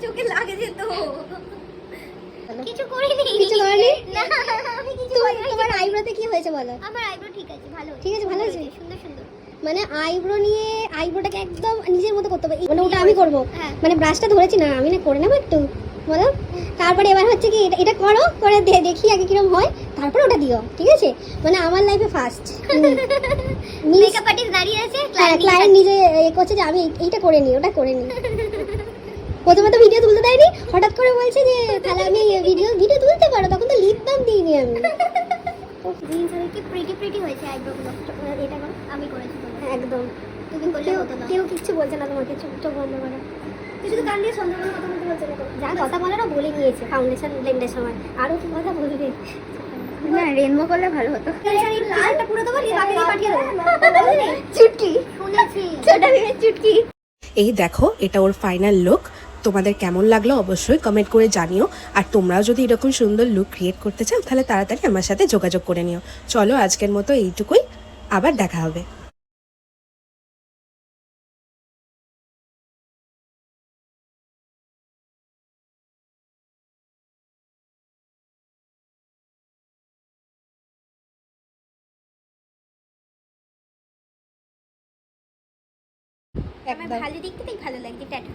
চোখে লাগে যেত। কিছু করিনি। কিছু করেনি? না, আমি কিছু করিনি। তোমার আইব্রোতে কি হয়েছে বলো? আমার আইব্রো ঠিক আছে, ভালো। ঠিক আছে, ভালো আছে? সুন্দর সুন্দর। মানে আইব্রো নিয়ে আইব্রোটাকে একদম নিজের মতো করতে হবে, মানে ওটা আমি করবো। হ্যাঁ। মানে ব্রাশটা ধরেছি না, আমি না করে নেবো একটু, বলো। তারপরে এবার হচ্ছে কি এটা করো, করে দেখি আগে কিরকম হয়, তারপরে ওটা দিও, ঠিক আছে? মানে আমার লাইফে ফার্স্ট মেকআপ আর্টিস্ট দাঁড়িয়ে আছে, ক্লায়েন্ট নিজে এ করছে যে আমি এইটা করে নিই, ওটা করে নিই। প্রথমে তো ভিডিও তুলতে দেয়নি, হঠাৎ করে বলছে যে তাহলে আমি ভিডিও তুলতে পারো, তখন তো লিপ বাম দিইনি আমি। জিন্স আর কি প্রিটি হয়েছে আইব্রোগুলো। এটা করো, আমি করেছি। একদম। তুমি করলে হতো না। কেউ কিচ্ছু বলছে না তোমাকে, চোখ চোখ বন্ধ করো। তুই শুধু কান দিয়ে সুন্দর কথা বলতে বলছে না তো। যা কথা বলারও বলে নিয়েছে ফাউন্ডেশন ব্লেন্ডের সময়, আরও কি কথা বলবে? না রেনবো করলে ভালো হতো। লালটা পুরো দেবো, দিয়ে বাকি দিয়ে পাঠিয়ে দেবো। চুটকি, শুনেছি। ছোটা ভীমের চুটকি। এই দেখো, এটা ওর ফাইনাল লুক। তোমাদের কেমন লাগলো অবশ্যই কমেন্ট করে জানিও। আর তোমরাও যদি এরকম সুন্দর লুক ক্রিয়েট করতে চাও তাহলে তাড়াতাড়ি আমার সাথে যোগাযোগ করে নিও। চলো আজকের মতো এইটুকুই, আবার দেখা হবে। আমার ভালো দিক থেকেই ভালো লাগছে। টাটা।